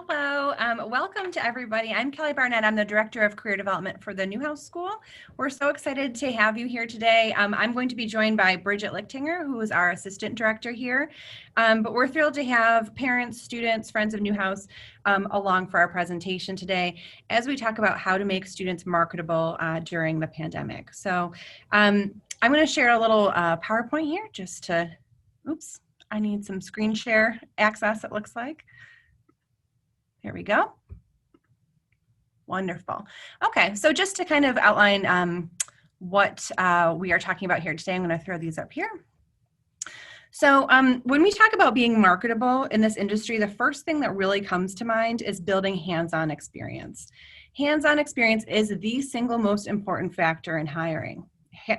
Hello, welcome to everybody. I'm Kelly Barnett. I'm the Director of Career Development for the Newhouse School. We're so excited to have you here today. I'm going to be joined by Bridget Lichtinger, who is our Assistant Director here. But we're thrilled to have parents, students, friends of Newhouse along for our presentation today as we talk about how to make students marketable during the pandemic. So I'm going to share a little PowerPoint here just to, oops, I need some screen share access, it looks like. Here we go. Wonderful. Okay, so just to kind of outline what we are talking about here today, I'm going to throw these up here. So when we talk about being marketable in this industry, the first thing that really comes to mind is building hands-on experience. Hands-on experience is the single most important factor in hiring.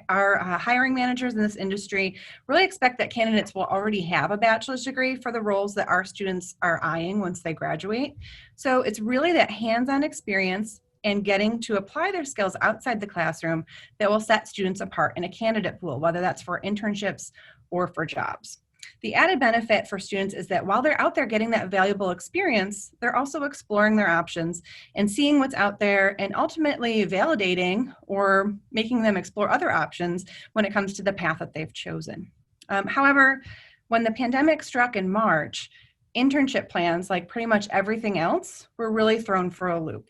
Our hiring managers in this industry really expect that candidates will already have a bachelor's degree for the roles that our students are eyeing once they graduate. So it's really that hands-on experience and getting to apply their skills outside the classroom that will set students apart in a candidate pool, whether that's for internships or for jobs. The added benefit for students is that while they're out there getting that valuable experience, they're also exploring their options and seeing what's out there and ultimately validating or making them explore other options when it comes to the path that they've chosen. However, when the pandemic struck in March, internship plans, like pretty much everything else, were really thrown for a loop.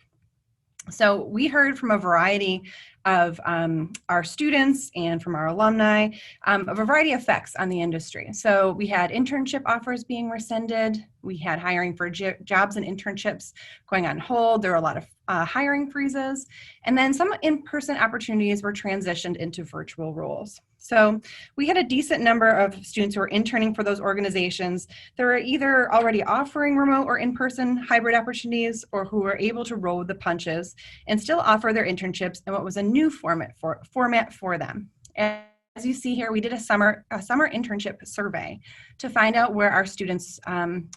So we heard from a variety of our students and from our alumni of a variety of effects on the industry. So we had internship offers being rescinded. We had hiring for jobs and internships going on hold. There were a lot of hiring freezes. And then some in-person opportunities were transitioned into virtual roles. So we had a decent number of students who were interning for those organizations that were either already offering remote or in-person hybrid opportunities, or who were able to roll with the punches and still offer their internships in what was a new format for them. As you see here, we did a summer internship survey to find out where our students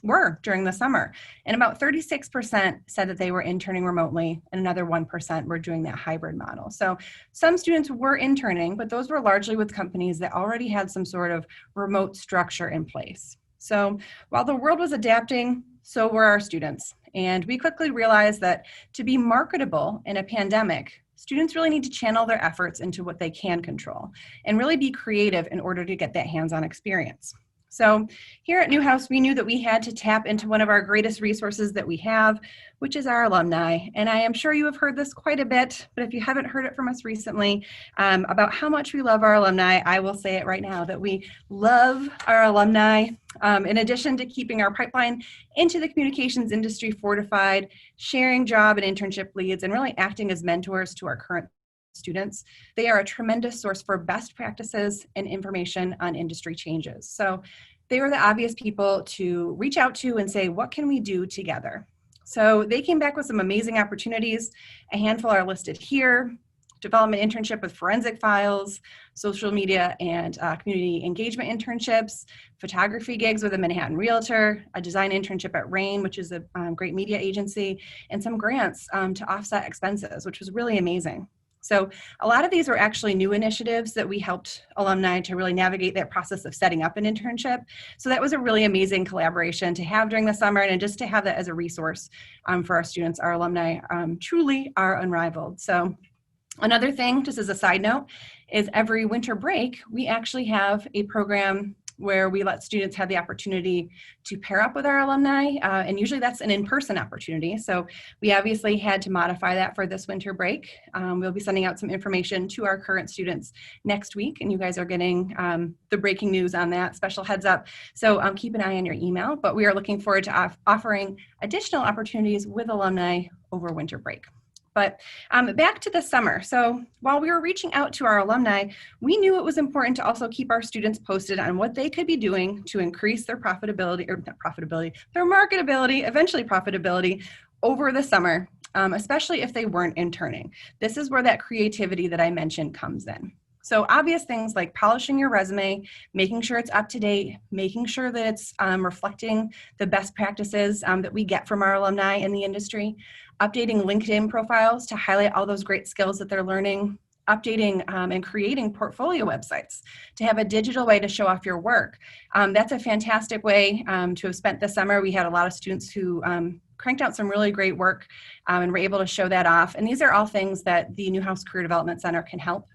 were during the summer. And about 36% said that they were interning remotely, and another 1% were doing that hybrid model. So some students were interning, but those were largely with companies that already had some sort of remote structure in place. So while the world was adapting, so were our students. And we quickly realized that to be marketable in a pandemic, students really need to channel their efforts into what they can control and really be creative in order to get that hands-on experience. So here at Newhouse, we knew that we had to tap into one of our greatest resources that we have, which is our alumni. And I am sure you have heard this quite a bit, but if you haven't heard it from us recently about how much we love our alumni, I will say it right now, that we love our alumni. In addition to keeping our pipeline into the communications industry fortified, sharing job and internship leads, and really acting as mentors to our current students, they are a tremendous source for best practices and information on industry changes. So they were the obvious people to reach out to and say, what can we do together? So they came back with some amazing opportunities. A handful are listed here: development internship with forensic files, social media and community engagement internships, photography gigs with a Manhattan realtor, a design internship at Rain, which is a great media agency, and some grants to offset expenses, which was really amazing. So a lot of these were actually new initiatives that we helped alumni to really navigate that process of setting up an internship. So that was a really amazing collaboration to have during the summer, and just to have that as a resource for our students. Our alumni truly are unrivaled. So another thing, just as a side note, is every winter break, we actually have a program where we let students have the opportunity to pair up with our alumni, and usually that's an in-person opportunity. So we obviously had to modify that for this winter break. We'll be sending out some information to our current students next week, and you guys are getting the breaking news on that, special heads up. So keep an eye on your email, but we are looking forward to offering additional opportunities with alumni over winter break. But back to the summer. So while we were reaching out to our alumni, we knew it was important to also keep our students posted on what they could be doing to increase their profitability, or not profitability, their marketability, eventually profitability over the summer, especially if they weren't interning. This is where that creativity that I mentioned comes in. So obvious things like polishing your resume, making sure it's up to date, making sure that it's reflecting the best practices that we get from our alumni in the industry, updating LinkedIn profiles to highlight all those great skills that they're learning, updating and creating portfolio websites, to have a digital way to show off your work. That's a fantastic way to have spent the summer. We had a lot of students who cranked out some really great work and were able to show that off. And these are all things that the Newhouse Career Development Center can help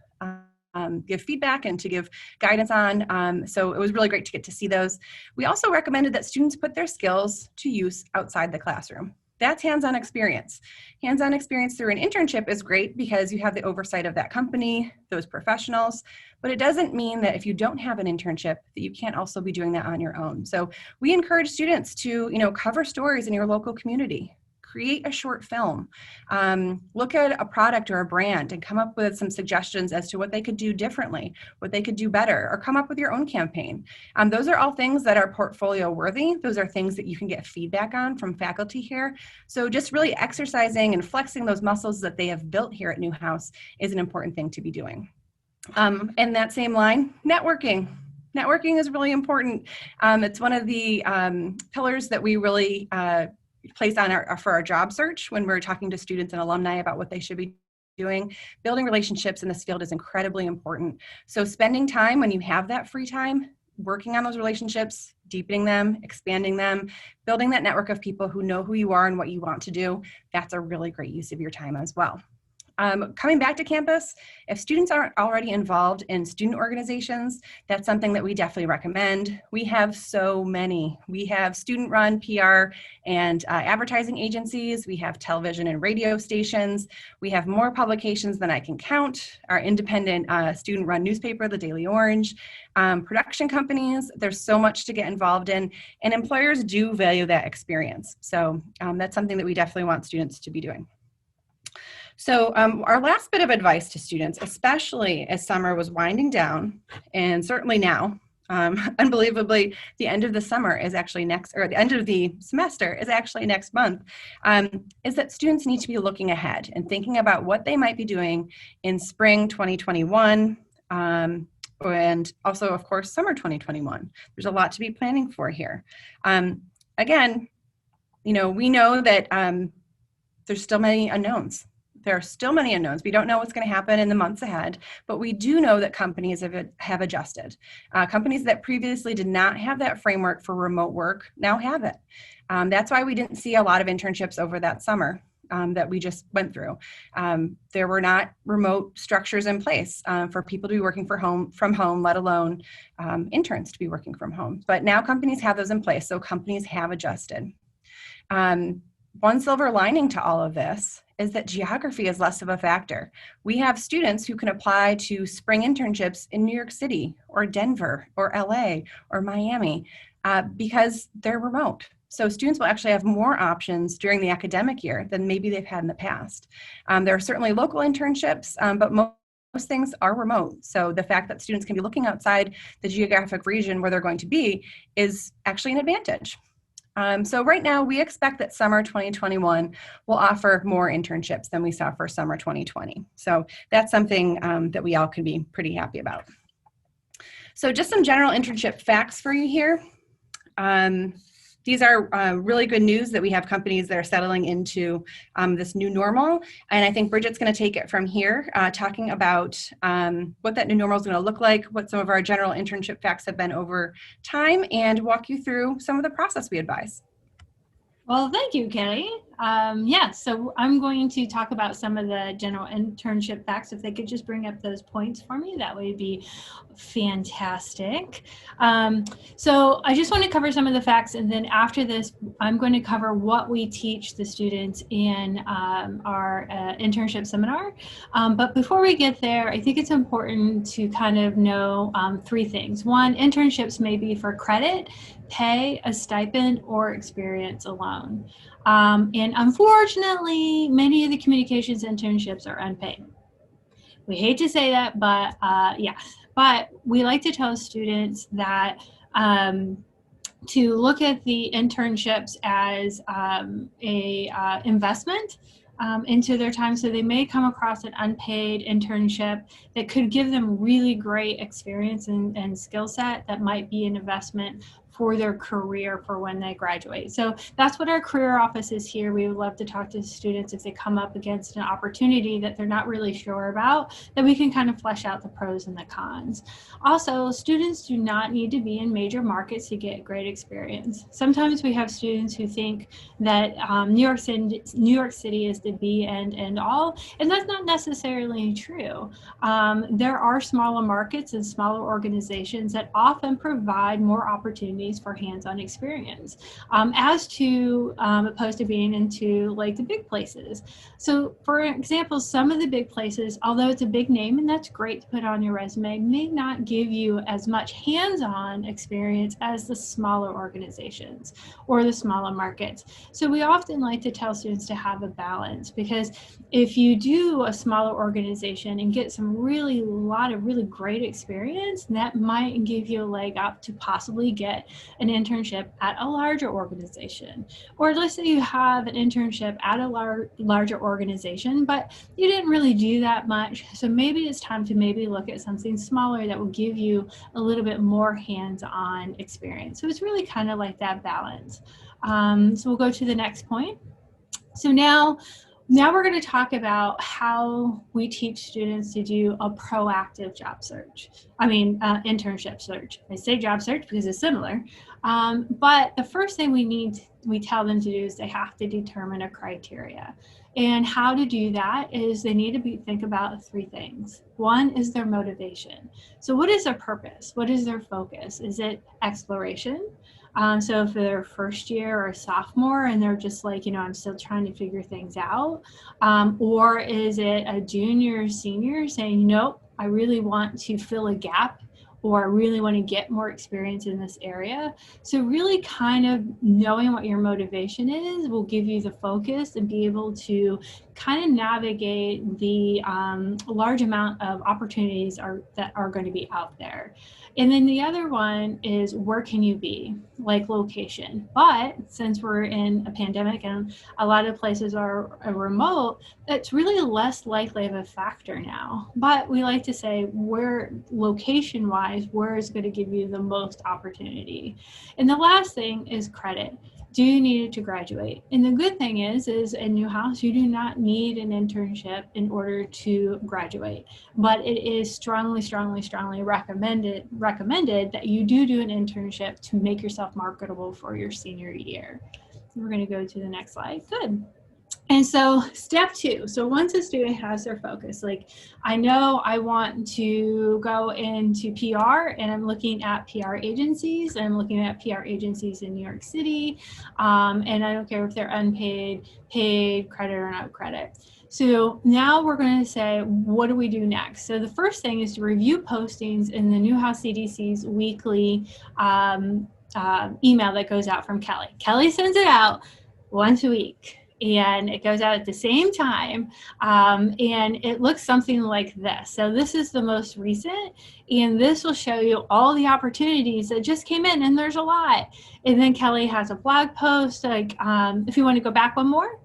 give feedback and to give guidance on. So it was really great to get to see those. We also recommended that students put their skills to use outside the classroom. That's hands-on experience. Hands-on experience through an internship is great because you have the oversight of that company, those professionals, but it doesn't mean that if you don't have an internship that you can't also be doing that on your own. So we encourage students to, cover stories in your local community. Create a short film, look at a product or a brand and come up with some suggestions as to what they could do differently, what they could do better, or come up with your own campaign. Those are all things that are portfolio worthy. Those are things that you can get feedback on from faculty here. So just really exercising and flexing those muscles that they have built here at Newhouse is an important thing to be doing. In that same line, networking. Networking is really important. It's one of the pillars that we really place on for our job search when we're talking to students and alumni about what they should be doing. Building relationships in this field is incredibly important. So spending time when you have that free time, working on those relationships, deepening them, expanding them, building that network of people who know who you are and what you want to do, that's a really great use of your time as well. Coming back to campus, if students aren't already involved in student organizations, that's something that we definitely recommend. We have so many. We have student-run PR and advertising agencies. We have television and radio stations. We have more publications than I can count. Our independent student-run newspaper, the Daily Orange, production companies. There's so much to get involved in, and employers do value that experience. So that's something that we definitely want students to be doing. So our last bit of advice to students, especially as summer was winding down, and certainly now, unbelievably, the end of the summer is actually the end of the semester is actually next month, is that students need to be looking ahead and thinking about what they might be doing in spring 2021, and also, of course, summer 2021. There's a lot to be planning for here. Again, we know that there's still many unknowns. There are still many unknowns. We don't know what's going to happen in the months ahead, but we do know that companies have adjusted. Companies that previously did not have that framework for remote work now have it. That's why we didn't see a lot of internships over that summer that we just went through. There were not remote structures in place for people to be working from home, let alone interns to be working from home. But now companies have those in place, so companies have adjusted. One silver lining to all of this is that geography is less of a factor. We have students who can apply to spring internships in New York City or Denver or LA or Miami because they're remote. So students will actually have more options during the academic year than maybe they've had in the past. There are certainly local internships, but most things are remote. So the fact that students can be looking outside the geographic region where they're going to be is actually an advantage. So right now, we expect that summer 2021 will offer more internships than we saw for summer 2020. So that's something that we all can be pretty happy about. So just some general internship facts for you here. These are really good news that we have companies that are settling into this new normal. And I think Bridget's going to take it from here, talking about what that new normal is going to look like, what some of our general internship facts have been over time, and walk you through some of the process we advise. Well, thank you, Kelly. So I'm going to talk about some of the general internship facts. If they could just bring up those points for me, that would be fantastic. So I just want to cover some of the facts, and then after this, I'm going to cover what we teach the students in our internship seminar. But before we get there, I think it's important to kind of know three things. One, internships may be for credit, pay, a stipend, or experience alone. And unfortunately, many of the communications internships are unpaid. We hate to say that, but but we like to tell students that to look at the internships as a investment into their time. So they may come across an unpaid internship that could give them really great experience and skill set that might be an investment for their career for when they graduate. So that's what our career office is here. We would love to talk to students if they come up against an opportunity that they're not really sure about, that we can kind of flesh out the pros and the cons. Also, students do not need to be in major markets to get great experience. Sometimes we have students who think that New York City is the be and all, and that's not necessarily true. There are smaller markets and smaller organizations that often provide more opportunities for hands-on experience, as to opposed to being into like the big places. So for example, some of the big places, although it's a big name and that's great to put on your resume, may not give you as much hands-on experience as the smaller organizations or the smaller markets. So we often like to tell students to have a balance, because if you do a smaller organization and get some lot of really great experience, that might give you a leg up to possibly get an internship at a larger organization. Or let's say you have an internship at a larger organization, but you didn't really do that much. So maybe it's time to maybe look at something smaller that will give you a little bit more hands-on experience. So it's really kind of like that balance. So we'll go to the next point. So now we're going to talk about how we teach students to do a proactive job search. Internship search. I say job search because it's similar. But the first thing we tell them to do is they have to determine a criteria. And how to do that is they need to think about three things. One is their motivation. So what is their purpose? What is their focus? Is it exploration? So if they're first year or a sophomore and they're just like, I'm still trying to figure things out, or is it a junior or senior saying, nope, I really want to fill a gap, or I really want to get more experience in this area. So really kind of knowing what your motivation is will give you the focus and be able to kind of navigate the large amount of opportunities that are going to be out there. And then the other one is, where can you be, like location. But since we're in a pandemic and a lot of places are remote, it's really less likely of a factor now. But we like to say, where location-wise, where is going to give you the most opportunity. And the last thing is credit. Do you need it to graduate? And the good thing is in Newhouse, you do not need an internship in order to graduate, but it is strongly, strongly, strongly recommended that you do an internship to make yourself marketable for your senior year. We're going to go to the next slide. Good. And so step two, so once a student has their focus, like I know I want to go into PR and I'm looking at PR agencies, and I'm looking at PR agencies in New York City, and I don't care if they're unpaid, paid, credit or not credit. So now we're going to say, what do we do next? So the first thing is to review postings in the Newhouse CDC's weekly email that goes out from Kelly. Kelly sends it out once a week. And it goes out at the same time, and it looks something like this. So this is the most recent, and this will show you all the opportunities that just came in, and there's a lot. And then Kelly has a blog post, like if you want to go back one more.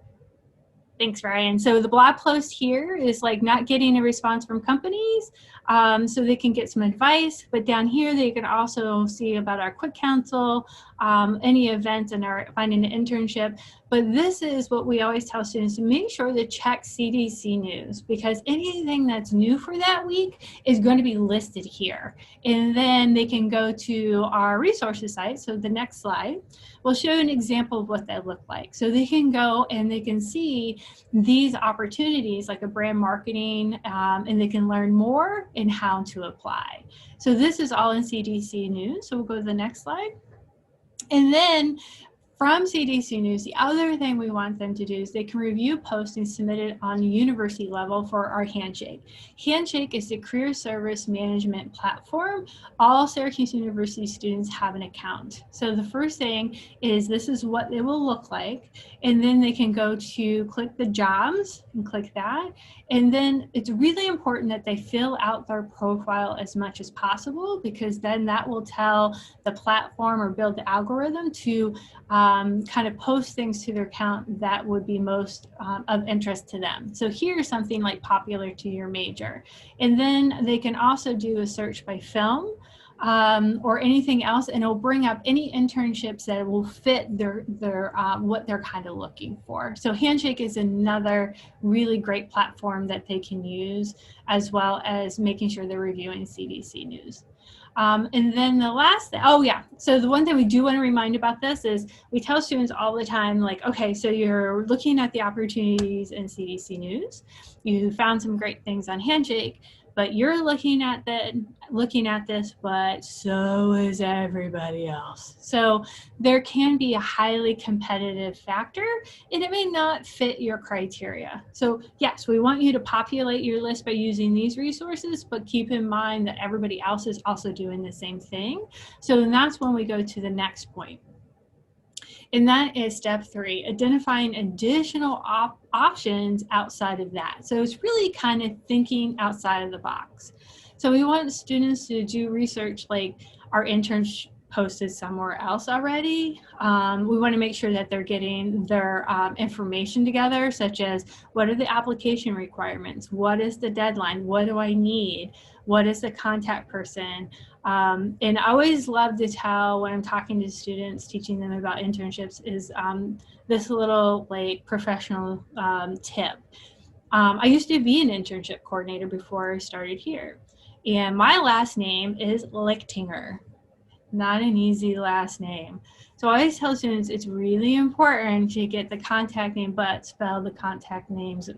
Thanks, Ryan. So the blog post here is like not getting a response from companies, so they can get some advice. But down here, they can also see about our quick counsel, any events, and our finding an internship. But this is what we always tell students, to make sure to check CDC News, because anything that's new for that week is going to be listed here. And then they can go to our resources site. So the next slide will show you an example of what that look like. So they can go and they can see these opportunities like a brand marketing, and they can learn more and how to apply. So this is all in CDC News. So we'll go to the next slide. And then from CDC News, the other thing we want them to do is they can review postings submitted on the university level for our Handshake. Handshake is the career service management platform. All Syracuse University students have an account. So the first thing is, this is what it will look like. And then they can go to click the jobs and click that. And then it's really important that they fill out their profile as much as possible, because then that will tell the platform or build the algorithm to kind of post things to their account that would be most of interest to them. So here's something like popular to your major. And then they can also do a search by film. or anything else, and it'll bring up any internships that will fit their what they're kind of looking for. So Handshake is another really great platform that they can use, as well as making sure they're reviewing CDC news. And then the last thing, oh yeah, so the one thing we do want to remind about this is we tell students all the time, like, okay, so you're looking at the opportunities in CDC news, you found some great things on Handshake, but you're looking at this, but so is everybody else. So there can be a highly competitive factor, and it may not fit your criteria. So yes, we want you to populate your list by using these resources, but keep in mind that everybody else is also doing the same thing. So then that's when we go to the next point. And that is step 3, identifying additional options outside of that. So it's really kind of thinking outside of the box. So we want students to do research like, our interns posted somewhere else already. We want to make sure that they're getting their information together, such as what are the application requirements? What is the deadline? What do I need? What is the contact person? And I always love to tell when I'm talking to students, teaching them about internships, is this little like professional tip. I used to be an internship coordinator before I started here. And my last name is Lichtinger. Not an easy last name. So I always tell students it's really important to get the contact name, but spell the contact names,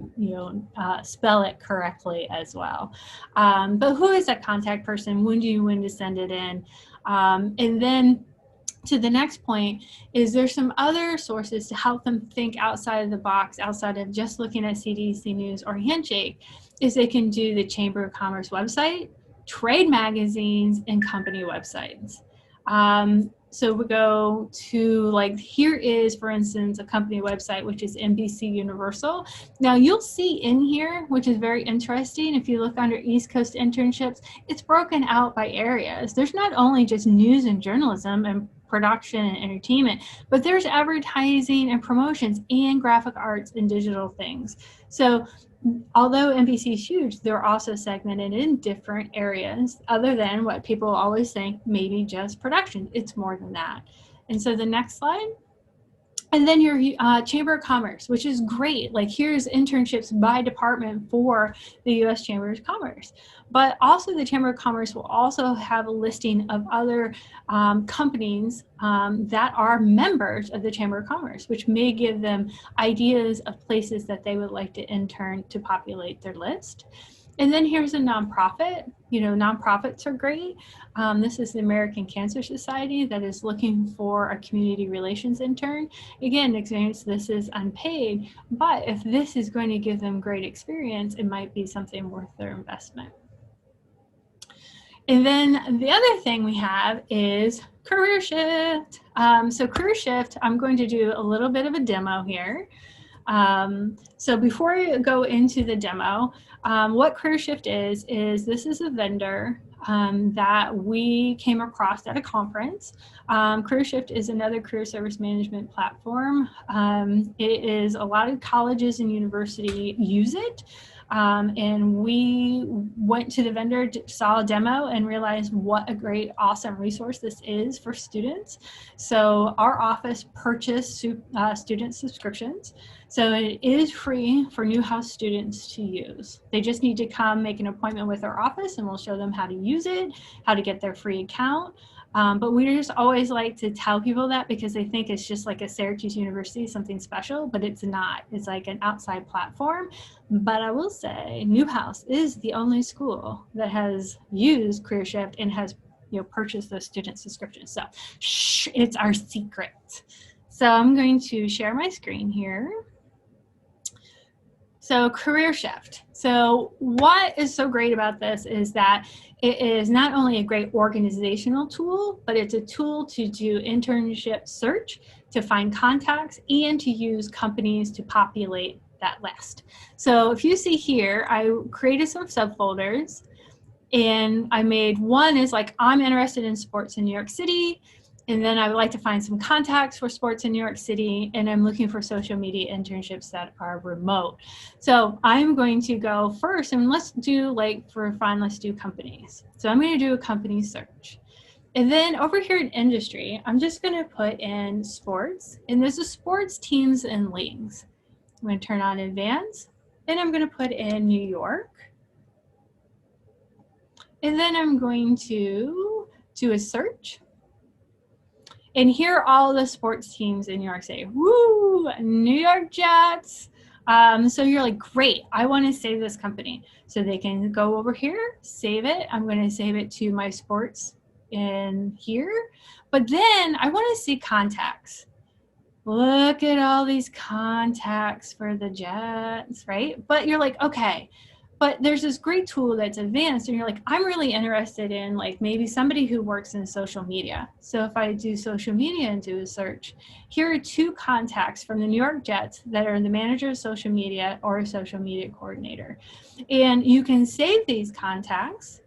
spell it correctly as well. But who is that contact person? When do you want to send it in? And then to the next point is there's some other sources to help them think outside of the box, outside of just looking at CDC News or Handshake, is they can do the Chamber of Commerce website, trade magazines, and company websites. So we go to, like, here is, for instance, a company website, which is NBC Universal. Now you'll see in here, which is very interesting, if you look under East Coast internships, it's broken out by areas. There's not only just news and journalism and production and entertainment, but there's advertising and promotions and graphic arts and digital things. So although NBC is huge, they're also segmented in different areas other than what people always think, maybe just production. It's more than that. And so the next slide. And then your Chamber of Commerce, which is great. Like, here's internships by department for the U.S. Chamber of Commerce. But also the Chamber of Commerce will also have a listing of other companies that are members of the Chamber of Commerce, which may give them ideas of places that they would like to intern to populate their list. And then here's a nonprofit. Nonprofits are great. This is the American Cancer Society that is looking for a community relations intern. Again, experience, this is unpaid, but if this is going to give them great experience, it might be something worth their investment. And then the other thing we have is Career Shift. So Career Shift, I'm going to do a little bit of a demo here. So before I go into the demo, what Career Shift is this is a vendor that we came across at a conference. Career Shift is another career service management platform. It is a lot of colleges and universities use it. And we went to the vendor, saw a demo, and realized what a great, awesome resource this is for students. So our office purchased student subscriptions. So it is free for Newhouse students to use. They just need to come make an appointment with our office, and we'll show them how to use it, how to get their free account. But we just always like to tell people that because they think it's just like a Syracuse University, something special, but it's not. It's like an outside platform. But I will say Newhouse is the only school that has used Career Shift and has purchased those student subscriptions. So shh, it's our secret. So I'm going to share my screen here. So Career Shift. So what is so great about this is that it is not only a great organizational tool, but it's a tool to do internship search, to find contacts, and to use companies to populate that list. So if you see here, I created some subfolders, and I made one is like, I'm interested in sports in New York City. And then I would like to find some contacts for sports in New York City, and I'm looking for social media internships that are remote. So I'm going to go first, and let's do, like, for fun, let's do companies. So I'm going to do a company search. And then over here in industry, I'm just going to put in sports, and this is sports teams and leagues. I'm going to turn on advanced, and I'm going to put in New York. And then I'm going to do a search. And here are all the sports teams in New York City. Woo, New York Jets. So you're like, great, I want to save this company. So they can go over here, save it. I'm going to save it to my sports in here. But then I want to see contacts. Look at all these contacts for the Jets, right? But you're like, okay, but there's this great tool that's advanced, and you're like, I'm really interested in like maybe somebody who works in social media. So if I do social media and do a search, here are 2 contacts from the New York Jets that are the manager of social media or a social media coordinator. And you can save these contacts.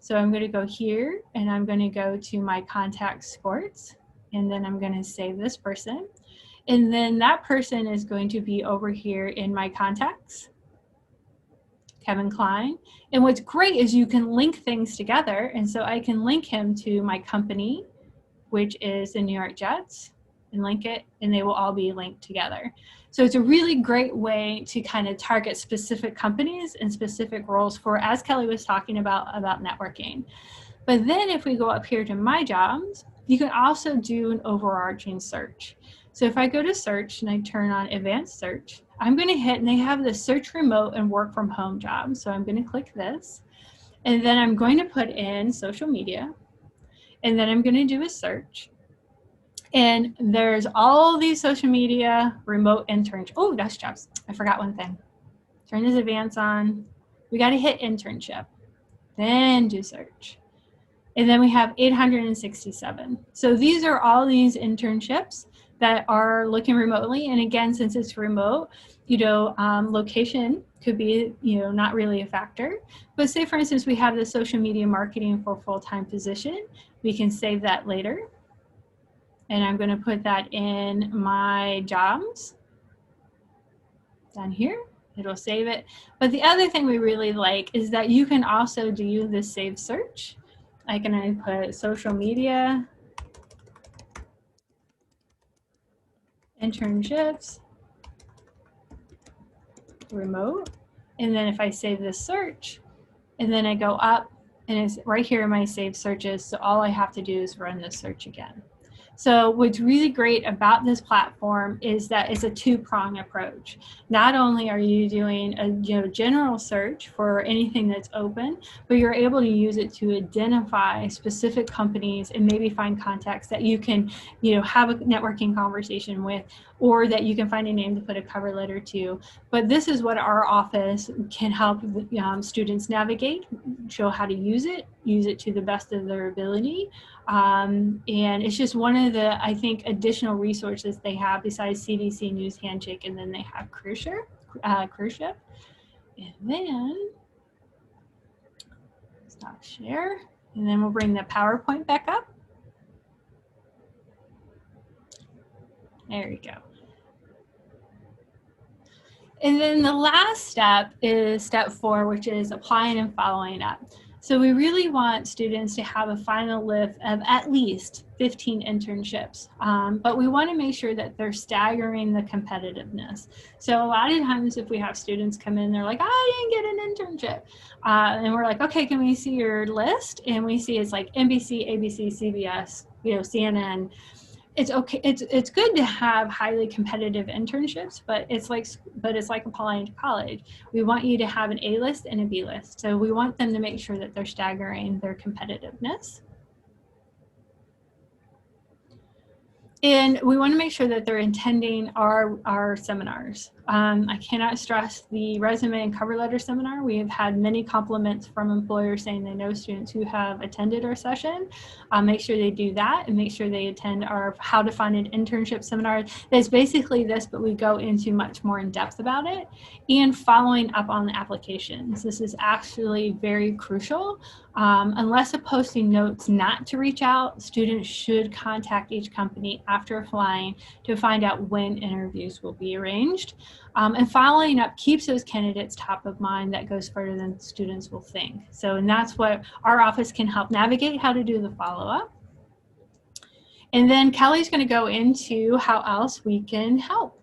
So I'm going to go here, and I'm going to go to my contact sports, and then I'm going to save this person. And then that person is going to be over here in my contacts, Kevin Klein. And what's great is you can link things together. And so I can link him to my company, which is the New York Jets, and link it, and they will all be linked together. So it's a really great way to kind of target specific companies and specific roles for, as Kelly was talking about networking. But then if we go up here to my jobs, you can also do an overarching search. So if I go to search and I turn on advanced search, I'm going to hit, and they have the search remote and work from home jobs. So I'm going to click this, and then I'm going to put in social media, and then I'm going to do a search. And there's all these social media remote internships. Oh, that's jobs. I forgot one thing. Turn this advance on. We got to hit internship, then do search. And then we have 867. So these are all these internships that are looking remotely. And again, since it's remote, location could be, not really a factor. But say, for instance, we have the social media marketing for full-time position. We can save that later. And I'm going to put that in my jobs down here. It'll save it. But the other thing we really like is that you can also do the save search. I can put social media, internships, remote. And then if I save this search, and then I go up, and it's right here in my saved searches. So all I have to do is run this search again. So what's really great about this platform is that it's a 2-prong approach. Not only are you doing a general search for anything that's open, but you're able to use it to identify specific companies and maybe find contacts that you can have a networking conversation with, or that you can find a name to put a cover letter to. But this is what our office can help students navigate, show how to use it to the best of their ability. And it's just one of the, I think, additional resources they have besides CDC News Handshake, and then they have CareerShip. And then stop share, and then we'll bring the PowerPoint back up. There we go. And then the last step is step 4, which is applying and following up. So we really want students to have a final list of at least 15 internships, but we want to make sure that they're staggering the competitiveness. So a lot of times if we have students come in, they're like, I didn't get an internship. And we're like, okay, can we see your list? And we see it's like NBC, ABC, CBS, CNN. It's okay. It's good to have highly competitive internships, but it's like applying to college. We want you to have an A list and a B list. So we want them to make sure that they're staggering their competitiveness. And we want to make sure that they're attending our seminars. I cannot stress the resume and cover letter seminar. We have had many compliments from employers saying they know students who have attended our session. Make sure they do that, and make sure they attend our how to find an internship seminar. That's basically this, but we go into much more in depth about it. And following up on the applications. This is actually very crucial. Unless a posting notes not to reach out, students should contact each company after applying to find out when interviews will be arranged. And following up keeps those candidates top of mind. That goes further than students will think. So, and that's what our office can help navigate how to do the follow-up. And then Kelly's going to go into how else we can help.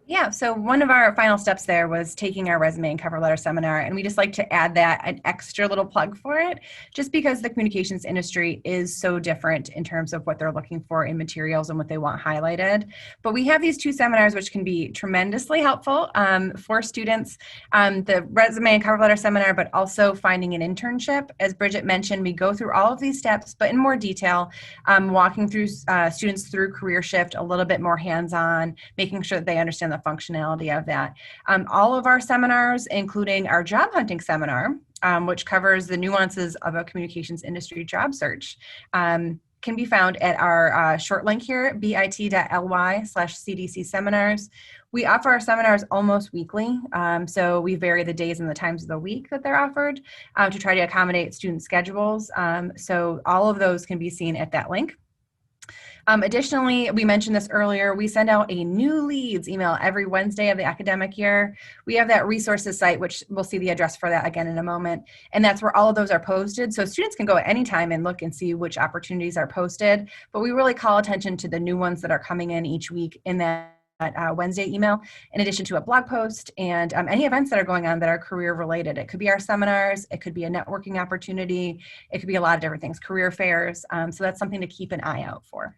Yeah, so one of our final steps there was taking our resume and cover letter seminar, and we just like to add that an extra little plug for it, just because the communications industry is so different in terms of what they're looking for in materials and what they want highlighted. But we have these two seminars which can be tremendously helpful for students, the resume and cover letter seminar, but also finding an internship. As Bridget mentioned, we go through all of these steps, but in more detail, walking through students through career shift a little bit more hands-on, making sure that they understand the functionality of that. All of our seminars, including our job hunting seminar, which covers the nuances of a communications industry job search, can be found at our short link here, bit.ly/CDC seminars. We offer our seminars almost weekly, so we vary the days and the times of the week that they're offered to try to accommodate student schedules. So all of those can be seen at that link. Additionally, we mentioned this earlier, we send out a new leads email every Wednesday of the academic year. We have that resources site, which we'll see the address for that again in a moment. And that's where all of those are posted. So students can go at any time and look and see which opportunities are posted. But we really call attention to the new ones that are coming in each week in that Wednesday email, in addition to a blog post and any events that are going on that are career related. It could be our seminars, it could be a networking opportunity, it could be a lot of different things, career fairs. So that's something to keep an eye out for.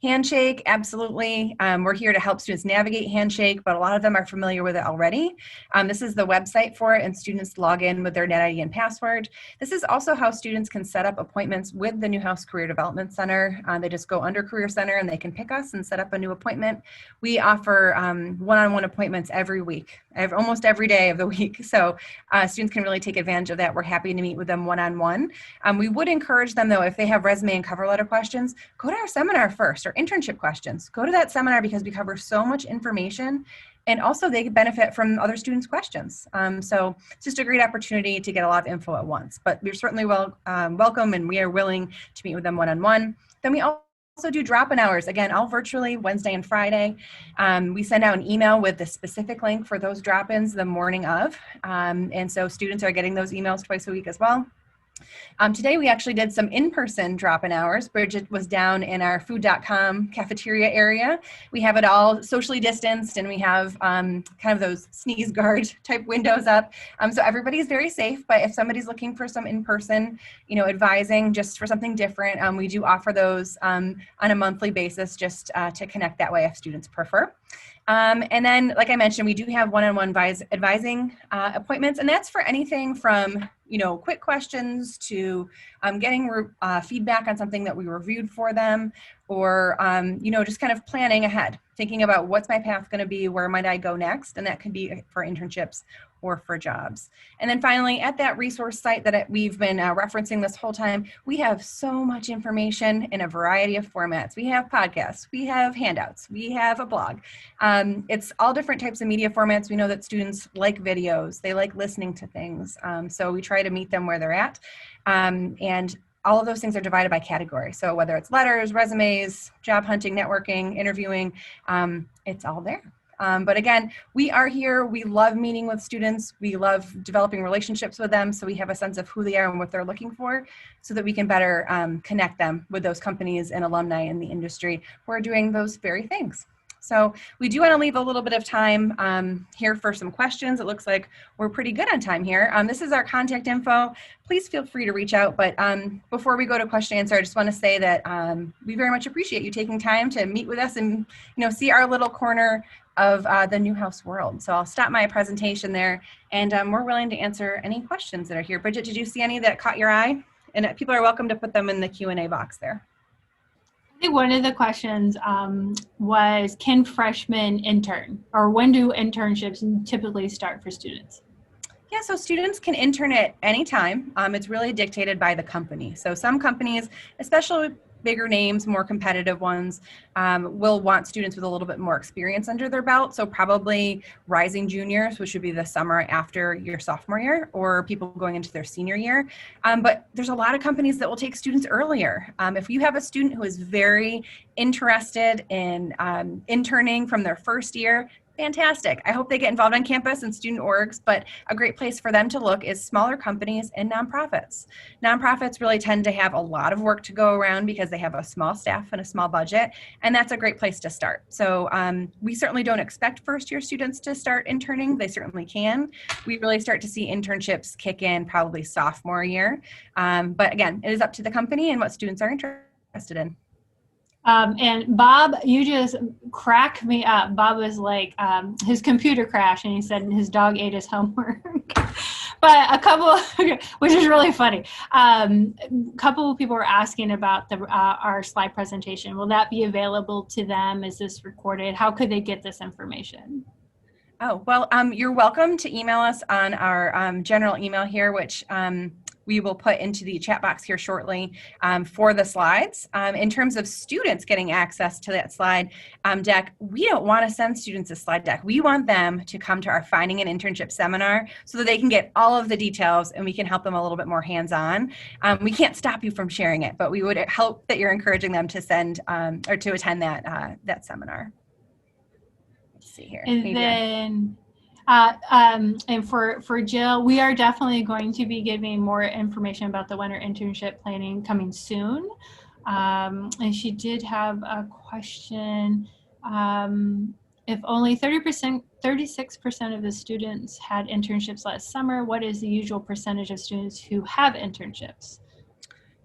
Handshake, absolutely. We're here to help students navigate Handshake, but a lot of them are familiar with it already. This is the website for it, and students log in with their NetID and password. This is also how students can set up appointments with the Newhouse Career Development Center. They just go under Career Center and they can pick us and set up a new appointment. We offer one-on-one appointments every week, almost every day of the week. So students can really take advantage of that. We're happy to meet with them one-on-one. We would encourage them, though, if they have resume and cover letter questions, go to our seminar first, or internship questions. Go to that seminar because we cover so much information, and also they benefit from other students' questions. So it's just a great opportunity to get a lot of info at once. But we're certainly welcome, and we are willing to meet with them one-on-one. Then we also do drop-in hours, again, all virtually, Wednesday and Friday. We send out an email with the specific link for those drop-ins the morning of. And so students are getting those emails twice a week as well. Today we actually did some in-person drop-in hours. Bridget was down in our food.com cafeteria area. We have it all socially distanced, and we have kind of those sneeze guard type windows up. So everybody's very safe, but if somebody's looking for some in-person, advising just for something different, we do offer those on a monthly basis just to connect that way if students prefer. And then, like I mentioned, we do have one-on-one advising appointments, and that's for anything from, quick questions to getting feedback on something that we reviewed for them, or, just kind of planning ahead, thinking about what's my path going to be, where might I go next, and that could be for internships or for jobs. And then finally, at that resource site that we've been referencing this whole time, we have so much information in a variety of formats. We have podcasts, we have handouts, we have a blog. It's all different types of media formats. We know that students like videos, they like listening to things. So we try to meet them where they're at. And all of those things are divided by category. So whether it's letters, resumes, job hunting, networking, interviewing, it's all there. But again, we are here. We love meeting with students. We love developing relationships with them, so we have a sense of who they are and what they're looking for, so that we can better connect them with those companies and alumni in the industry who are doing those very things. So we do want to leave a little bit of time here for some questions. It looks like we're pretty good on time here. This is our contact info. Please feel free to reach out. But before we go to question and answer, I just want to say that we very much appreciate you taking time to meet with us and see our little corner of the Newhouse world. So I'll stop my presentation there, and we're willing to answer any questions that are here. Bridget, did you see any that caught your eye? And people are welcome to put them in the Q&A box there. I think one of the questions was, can freshmen intern, or when do internships typically start for students? Yeah, so students can intern at any time. It's really dictated by the company. So some companies, especially bigger names, more competitive ones, will want students with a little bit more experience under their belt. So probably rising juniors, which would be the summer after your sophomore year, or people going into their senior year. But there's a lot of companies that will take students earlier. If you have a student who is very interested in interning from their first year, Fantastic. I hope they get involved on campus and student orgs, but a great place for them to look is smaller companies and nonprofits. Nonprofits really tend to have a lot of work to go around because they have a small staff and a small budget, and that's a great place to start. So we certainly don't expect first-year students to start interning. They certainly can. We really start to see internships kick in probably sophomore year. But again, it is up to the company and what students are interested in. And Bob, you just crack me up. Bob was like, his computer crashed and he said his dog ate his homework. But a couple, which is really funny. A couple of people were asking about our slide presentation. Will that be available to them? Is this recorded? How could they get this information? Oh, well, you're welcome to email us on our general email here, which we will put into the chat box here shortly for the slides. In terms of students getting access to that slide deck, we don't want to send students a slide deck. We want them to come to our Finding an Internship seminar so that they can get all of the details and we can help them a little bit more hands-on. We can't stop you from sharing it, but we would hope that you're encouraging them to send or to attend that seminar. Let's see here. And then, and for Jill, we are definitely going to be giving more information about the winter internship planning coming soon. And she did have a question. If only 36% of the students had internships last summer, what is the usual percentage of students who have internships?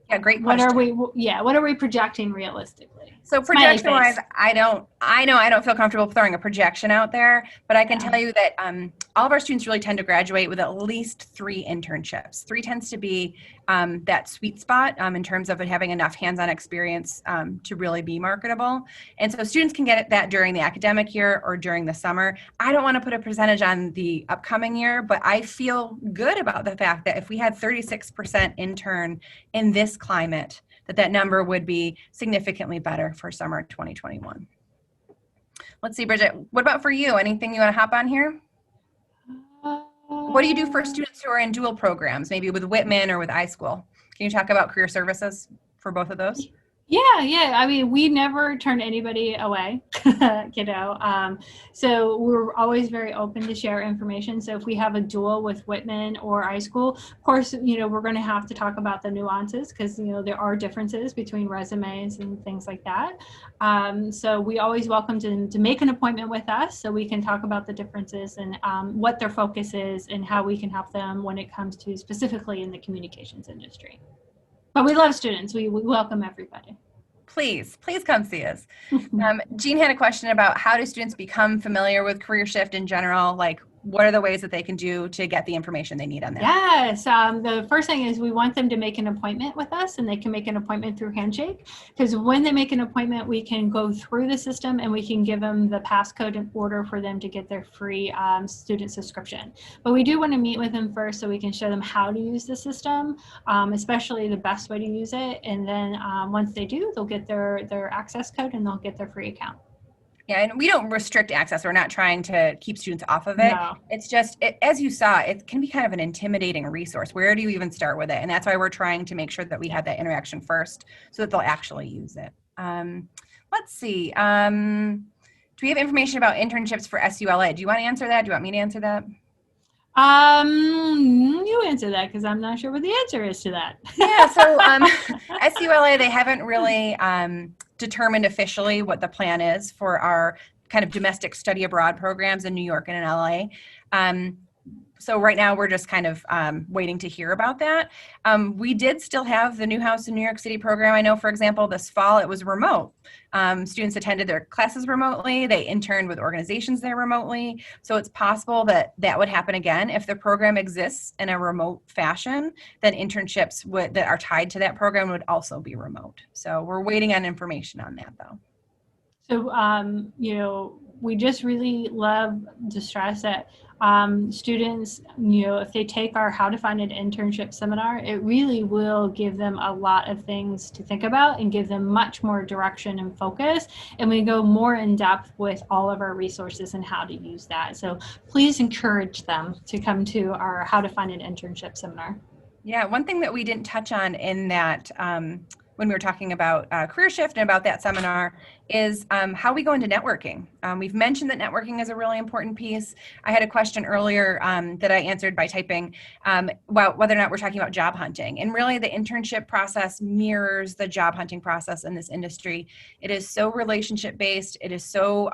Yeah, great question. What are we projecting realistically? So projection-wise, I know I don't feel comfortable throwing a projection out there, but I can tell you that all of our students really tend to graduate with at least 3 internships. 3 tends to be that sweet spot in terms of it having enough hands-on experience to really be marketable. And so students can get that during the academic year or during the summer. I don't want to put a percentage on the upcoming year, but I feel good about the fact that if we had 36% intern in this climate, that number would be significantly better for summer 2021. Let's see, Bridget, what about for you? Anything you want to hop on here? What do you do for students who are in dual programs, maybe with Whitman or with iSchool? Can you talk about career services for both of those? Yeah. I mean, we never turn anybody away, so we're always very open to share information. So if we have a dual with Whitman or iSchool, of course, we're going to have to talk about the nuances because, there are differences between resumes and things like that. So we always welcome them to make an appointment with us so we can talk about the differences and what their focus is and how we can help them when it comes to specifically in the communications industry. But we love students. We welcome everybody. Please come see us. Jean had a question about how do students become familiar with Career Shift in general? Like, what are the ways that they can do to get the information they need on that? Yes, the first thing is we want them to make an appointment with us, and they can make an appointment through Handshake, because when they make an appointment, we can go through the system and we can give them the passcode in order for them to get their free student subscription. But we do want to meet with them first so we can show them how to use the system, especially the best way to use it. And then once they do, they'll get their access code and they'll get their free account. Yeah, and we don't restrict access. We're not trying to keep students off of it. No. It's just, as you saw, it can be kind of an intimidating resource. Where do you even start with it? And that's why we're trying to make sure that we have that interaction first so that they'll actually use it. Let's see. Do we have information about internships for SULA? Do you want to answer that? Do you want me to answer that? You answer that because I'm not sure what the answer is to that. Yeah, so SULA, they haven't really determined officially what the plan is for our kind of domestic study abroad programs in New York and in LA. So right now we're just kind of waiting to hear about that. We did still have the Newhouse in New York City program. I know, for example, this fall it was remote. Students attended their classes remotely. They interned with organizations there remotely. So it's possible that that would happen again. If the program exists in a remote fashion, then internships that are tied to that program would also be remote. So we're waiting on information on that though. So, we just really love to stress that students, if they take our How to Find an Internship seminar, it really will give them a lot of things to think about and give them much more direction and focus. And we go more in depth with all of our resources and how to use that. So please encourage them to come to our How to Find an Internship seminar. Yeah, one thing that we didn't touch on in that when we were talking about Career Shift and about that seminar is how we go into networking. We've mentioned that networking is a really important piece. I had a question earlier that I answered by typing about whether or not we're talking about job hunting. And really the internship process mirrors the job hunting process in this industry. It is so relationship based. It is so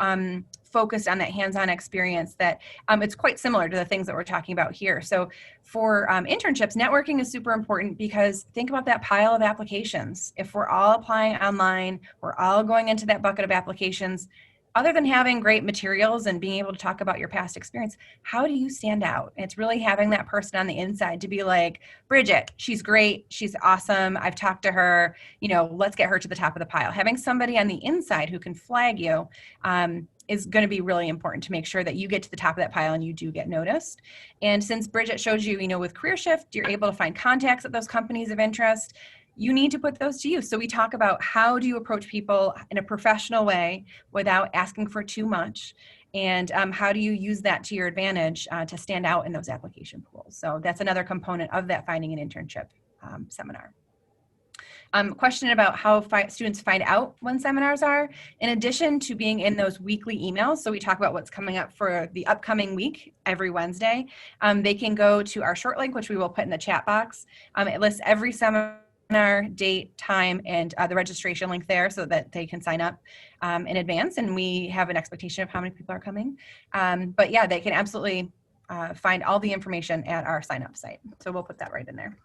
focused on that hands-on experience that it's quite similar to the things that we're talking about here. So for internships, networking is super important because think about that pile of applications. If we're all applying online, we're all going into that bucket of applications, other than having great materials and being able to talk about your past experience, how do you stand out? It's really having that person on the inside to be like, Bridget, she's great, she's awesome, I've talked to her, let's get her to the top of the pile. Having somebody on the inside who can flag you is going to be really important to make sure that you get to the top of that pile and you do get noticed. And since Bridget showed you, with CareerShift, you're able to find contacts at those companies of interest. You need to put those to use. So we talk about how do you approach people in a professional way without asking for too much, and how do you use that to your advantage to stand out in those application pools. So that's another component of that finding an internship seminar. Question about how students find out when seminars are. In addition to being in those weekly emails, so we talk about what's coming up for the upcoming week every Wednesday, they can go to our short link, which we will put in the chat box. It lists every seminar, date, time, and the registration link there so that they can sign up in advance, and we have an expectation of how many people are coming. But yeah, they can absolutely find all the information at our sign up site. So we'll put that right in there.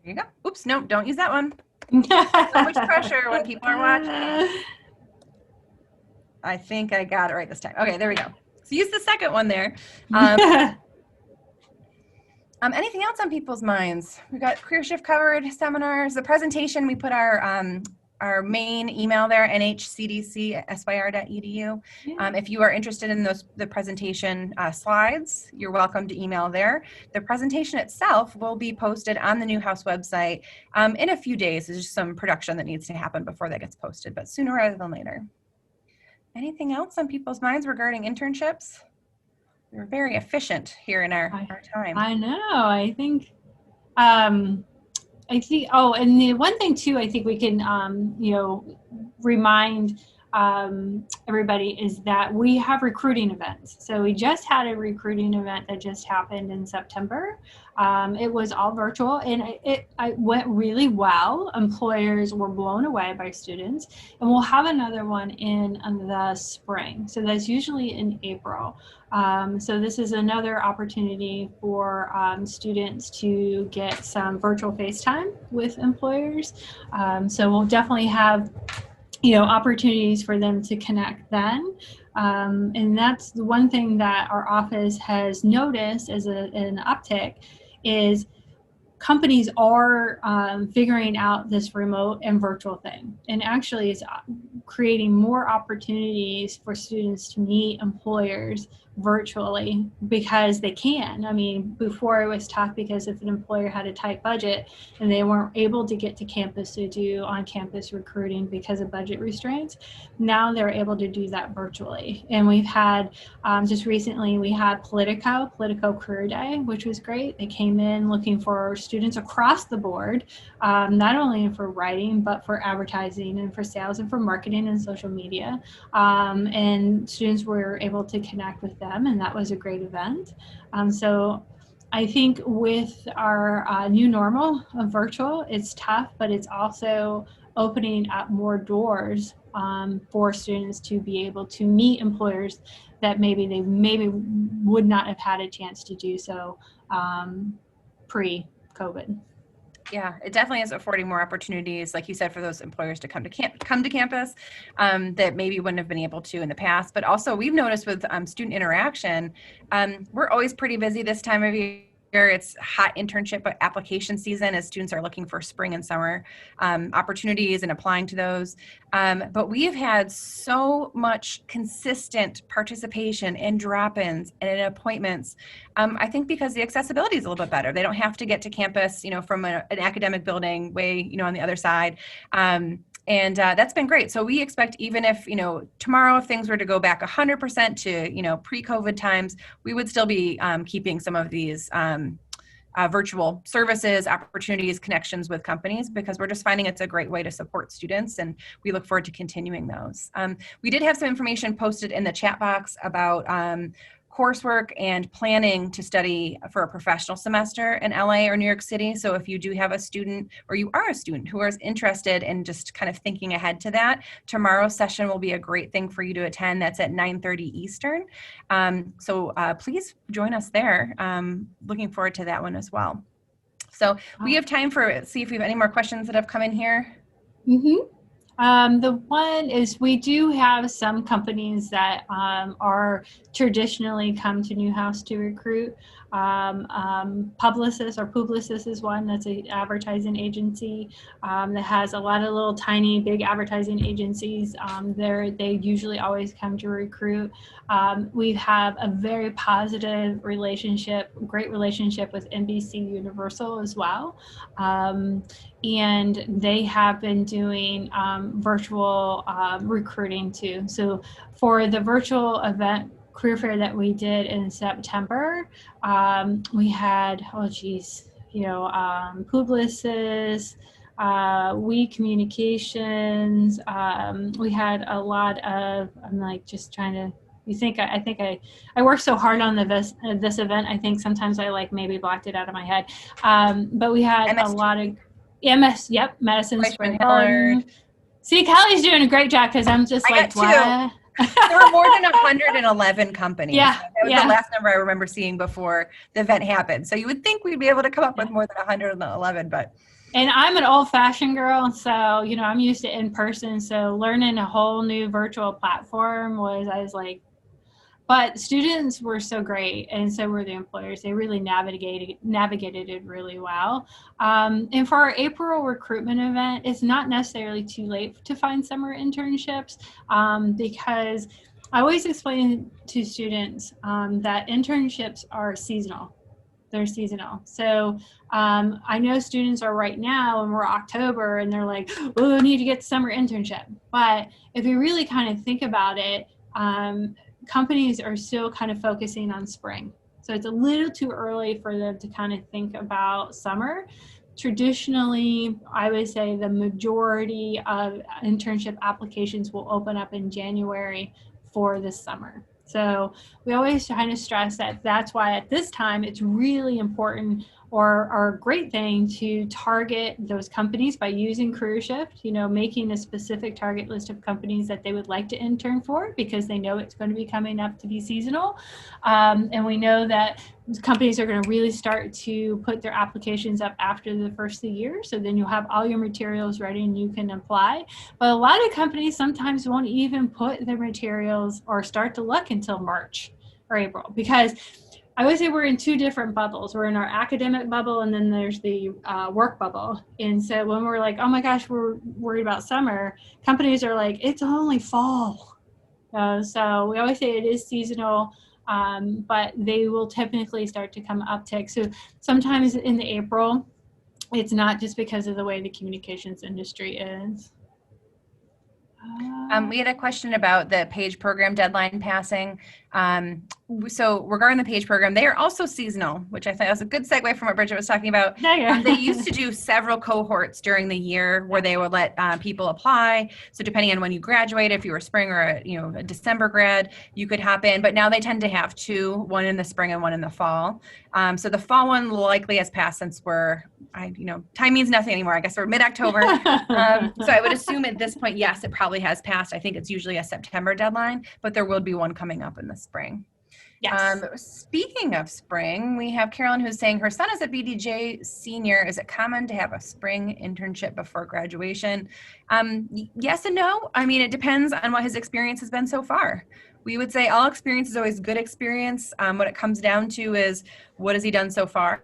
There you go. Oops, no, don't use that one. So much pressure when people are watching. I think I got it right this time. Okay, there we go. So use the second one there. Anything else on people's minds? We got CareerShift covered, seminars, the presentation. We put our main email there, nhcdc@syr.edu. If you are interested in the presentation slides, you're welcome to email there. The presentation itself will be posted on the Newhouse website in a few days. There's just some production that needs to happen before that gets posted, but sooner rather than later. Anything else on people's minds regarding internships? We're very efficient here in our time. I know. I think, and the one thing too, I think we can, remind everybody is that we have recruiting events. So we just had a recruiting event that just happened in September. It was all virtual, and it went really well. Employers were blown away by students, and we'll have another one in the spring. So that's usually in April. So this is another opportunity for students to get some virtual FaceTime with employers. So we'll definitely have opportunities for them to connect then. And that's the one thing that our office has noticed as an uptick is companies are figuring out this remote and virtual thing, and actually is creating more opportunities for students to meet employers virtually because they can. I mean, before it was tough because if an employer had a tight budget and they weren't able to get to campus to do on-campus recruiting because of budget restraints, now they're able to do that virtually. And we've had, just recently, we had Politico Career Day, which was great. They came in looking for students across the board, not only for writing, but for advertising and for sales and for marketing and social media. And students were able to connect with them, and that was a great event. So I think with our new normal of virtual, it's tough, but it's also opening up more doors for students to be able to meet employers that maybe would not have had a chance to do so pre-COVID. Yeah, it definitely is affording more opportunities, like you said, for those employers to come to campus that maybe wouldn't have been able to in the past. But also, we've noticed with student interaction, we're always pretty busy this time of year. It's hot internship application season as students are looking for spring and summer opportunities and applying to those. But we've had so much consistent participation in drop-ins and in appointments. I think because the accessibility is a little bit better. They don't have to get to campus, from an academic building way, on the other side. And that's been great. So we expect even if, tomorrow, if things were to go back 100% to, pre-COVID times, we would still be keeping some of these virtual services, opportunities, connections with companies, because we're just finding it's a great way to support students, and we look forward to continuing those. We did have some information posted in the chat box about coursework and planning to study for a professional semester in LA or New York City. So if you do have a student, or you are a student who is interested in just kind of thinking ahead to that, tomorrow's session will be a great thing for you to attend. That's at 9:30 Eastern. So please join us there. Looking forward to that one as well. So we have time for, see if we have any more questions that have come in here. The one is, we do have some companies that are traditionally come to Newhouse to recruit. Publicis or Publicis is one, that's an advertising agency that has a lot of little tiny big advertising agencies. They usually always come to recruit. We have a very positive relationship, great relationship with NBC Universal as well. And they have been doing virtual recruiting too. So for the virtual event career fair that we did in September, we had, Publicis, We Communications. We had a lot of, I'm like just trying to, I worked so hard on this event. I think sometimes I maybe blocked it out of my head. But we had a lot of Madison Square Garden. See, Kelly's doing a great job, because I'm just what? There were more than 111 companies. Yeah, that was the last number I remember seeing before the event happened. So you would think we'd be able to come up with more than 111, but. And I'm an old-fashioned girl, so I'm used to in person. So learning a whole new virtual platform I was like. But students were so great, and so were the employers. They really navigated it really well. And for our April recruitment event, it's not necessarily too late to find summer internships, because I always explain to students that internships are seasonal. They're seasonal. So I know students are right now, and we're October, and they're like, oh, I need to get summer internship. But if you really kind of think about it, companies are still kind of focusing on spring. So it's a little too early for them to kind of think about summer. Traditionally, I would say the majority of internship applications will open up in January for the summer. So we always kind of stress that that's why at this time it's really important, or a great thing, to target those companies by using CareerShift, making a specific target list of companies that they would like to intern for, because they know it's going to be coming up to be seasonal. And we know that companies are going to really start to put their applications up after the first of the year. So then you'll have all your materials ready and you can apply. But a lot of companies sometimes won't even put their materials or start to look until March or April, because I would say we're in two different bubbles. We're in our academic bubble, and then there's the work bubble. And so when we're like, oh my gosh, we're worried about summer, companies are like, it's only fall. So we always say it is seasonal, but they will typically start to come uptick. So sometimes in the April, it's not just because of the way the communications industry is. We had a question about the PAGE program deadline passing. So regarding the PAGE program, they are also seasonal, which I thought was a good segue from what Bridget was talking about. They used to do several cohorts during the year where they would let people apply. So depending on when you graduate, if you were spring or a December grad, you could hop in. But now they tend to have two, one in the spring and one in the fall. So the fall one likely has passed, since time means nothing anymore. I guess we're mid-October. So I would assume at this point, yes, it probably has passed. I think it's usually a September deadline, but there will be one coming up in the spring. Yes. Speaking of spring, we have Carolyn who's saying her son is a BDJ senior. Is it common to have a spring internship before graduation? Yes and no. I mean, it depends on what his experience has been so far. We would say all experience is always good experience. What it comes down to is, what has he done so far?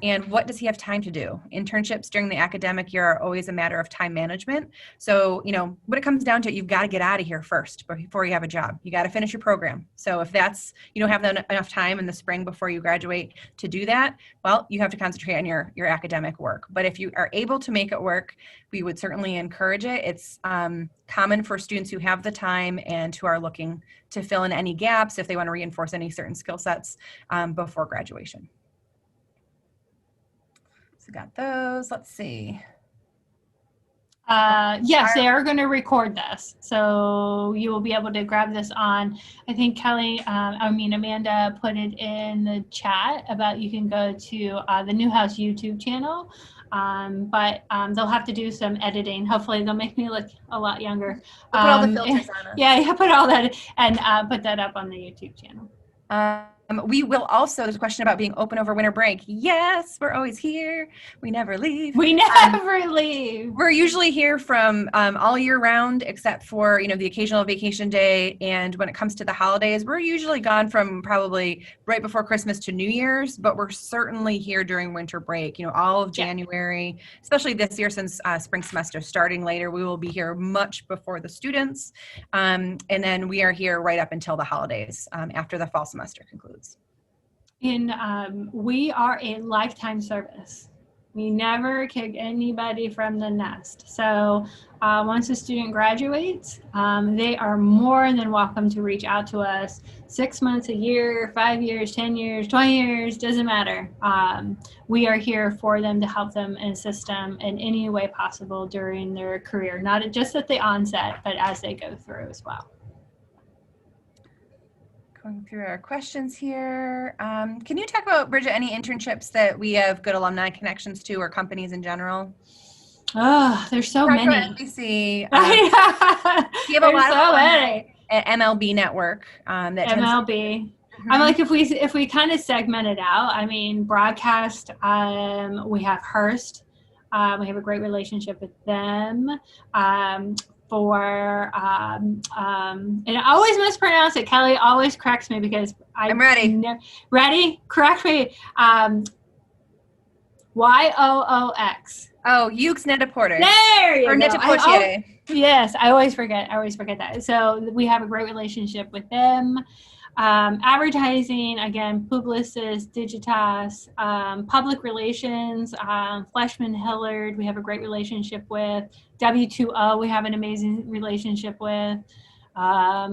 And what does he have time to do? Internships during the academic year are always a matter of time management. So, what it comes down to, you've got to get out of here first before you have a job. You got to finish your program. So if you don't have enough time in the spring before you graduate to do that, well, you have to concentrate on your academic work. But if you are able to make it work, we would certainly encourage it. It's common for students who have the time and who are looking to fill in any gaps if they want to reinforce any certain skill sets before graduation. So got those. Let's see. Yes, they are going to record this. So you will be able to grab this on, I think Amanda put it in the chat about you can go to the Newhouse YouTube channel. But they'll have to do some editing. Hopefully they'll make me look a lot younger. We'll put all the filters on us. Yeah, put all that and put that up on the YouTube channel. We will also, there's a question about being open over winter break. Yes, we're always here. We never leave. We never leave. We're usually here from all year round, except for, the occasional vacation day. And when it comes to the holidays, we're usually gone from probably right before Christmas to New Year's, but we're certainly here during winter break, all of January, especially this year since spring semester starting later. We will be here much before the students. And then we are here right up until the holidays after the fall semester concludes. And we are a lifetime service. We never kick anybody from the nest. So once a student graduates, they are more than welcome to reach out to us 6 months, a year, 5 years, 10 years, 20 years, doesn't matter. We are here for them to help them and assist them in any way possible during their career, not just at the onset, but as they go through as well. Going through our questions here. Can you talk about, Bridget, any internships that we have good alumni connections to or companies in general? Oh, there's so many. NBC. You have a lot so many. MLB network. That MLB. I'm like, if we kind of segment it out, I mean, broadcast, we have Hearst. We have a great relationship with them. And I always mispronounce it. Kelly always corrects me because I'm ready. Ready? Correct me. YOOX. Oh, Ukes Net-a-Porter. There you go. Or Net-a-Portier. Yes, I always forget that. So we have a great relationship with them. Advertising, again, Publicis, Digitas, public relations, Fleshman Hillard, we have a great relationship with. W2O, we have an amazing relationship with. What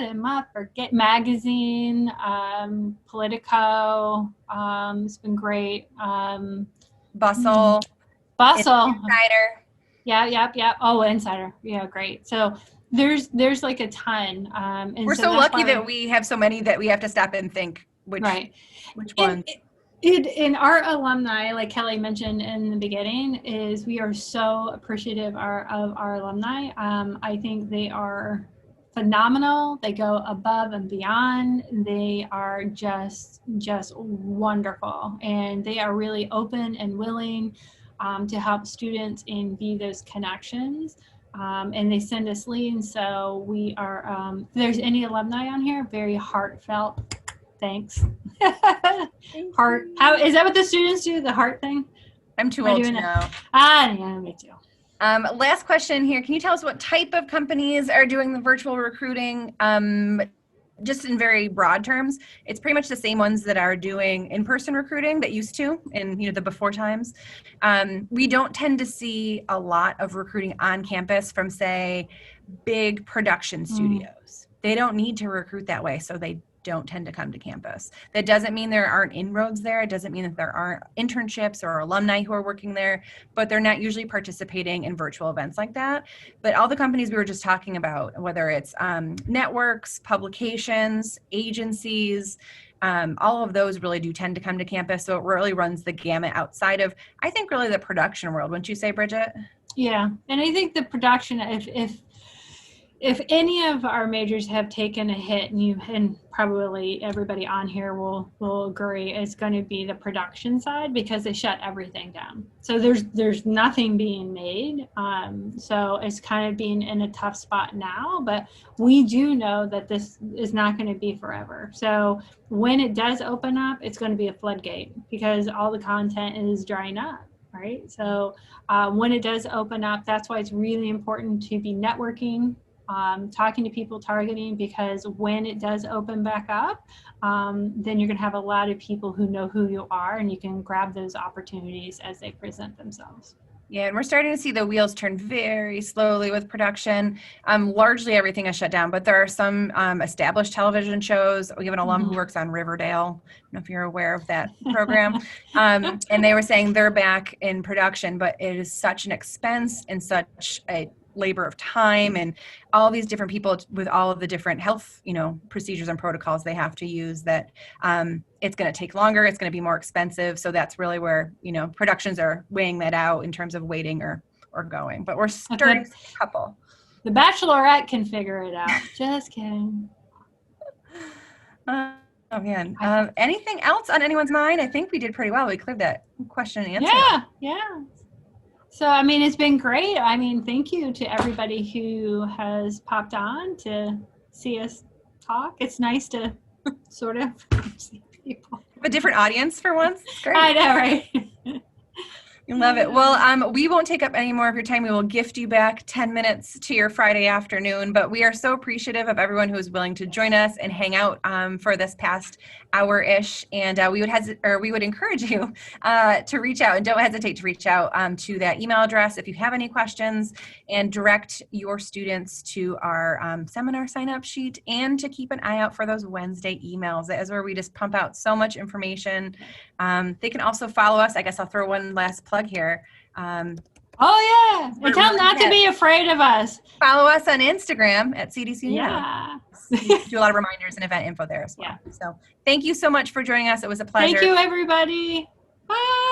am I forget? Magazine, Politico, it's been great. Bustle. Insider. Yeah. Oh, Insider. Yeah, great. So there's like a ton. And we're so lucky that we have so many that we have to stop and think which ones. In our alumni, like Kelly mentioned in the beginning, is we are so appreciative of our alumni. I think they are phenomenal. They go above and beyond. They are just wonderful, and they are really open and willing to help students and be those connections. And they send us leads. So we are, if there's any alumni on here, very heartfelt. Thanks. Heart. How is that what the students do? The heart thing? I'm too old to know. Yeah, me too. Last question here. Can you tell us what type of companies are doing the virtual recruiting? Just in very broad terms, it's pretty much the same ones that are doing in-person recruiting that used to in the before times. We don't tend to see a lot of recruiting on campus from, say, big production studios. They don't need to recruit that way, so they don't tend to come to campus. That doesn't mean there aren't inroads there. It doesn't mean that there aren't internships or alumni who are working there, but they're not usually participating in virtual events like that. But all the companies we were just talking about, whether it's networks, publications, agencies, all of those really do tend to come to campus. So it really runs the gamut outside of, I think, really the production world. Wouldn't you say, Bridget? Yeah, and I think the production, if any of our majors have taken a hit, and probably everybody on here will agree, it's going to be the production side because they shut everything down. So there's nothing being made. So it's kind of being in a tough spot now, but we do know that this is not going to be forever. So when it does open up, it's going to be a floodgate because all the content is drying up. Right. So when it does open up, that's why it's really important to be networking, talking to people, targeting, because when it does open back up, then you're going to have a lot of people who know who you are, and you can grab those opportunities as they present themselves. Yeah, and we're starting to see the wheels turn very slowly with production. Largely everything is shut down, but there are some established television shows. We have an alum who works on Riverdale. I don't know if you're aware of that program. And they were saying they're back in production, but it is such an expense and such a labor of time, and all these different people with all of the different health, procedures and protocols they have to use, that it's going to take longer, it's going to be more expensive. So that's really where, productions are weighing that out in terms of waiting or going. But we're starting a couple. The Bachelorette can figure it out. Just kidding. Oh man. Anything else on anyone's mind? I think we did pretty well. We cleared that question and answer. Yeah. So, it's been great. Thank you to everybody who has popped on to see us talk. It's nice to sort of see people. A different audience for once. It's great. I know, right? You love it. Well, we won't take up any more of your time. We will gift you back 10 minutes to your Friday afternoon, but we are so appreciative of everyone who is willing to join us and hang out for this past hour-ish. And we would encourage you to reach out, and don't hesitate to reach out to that email address if you have any questions, and direct your students to our seminar sign-up sheet, and to keep an eye out for those Wednesday emails. That is where we just pump out so much information. They can also follow us. I guess I'll throw one last plug here. And tell them not to be afraid of us. Follow us on Instagram at CDC. Yeah. We do a lot of reminders and event info there as well. Yeah. So thank you so much for joining us. It was a pleasure. Thank you, everybody. Bye.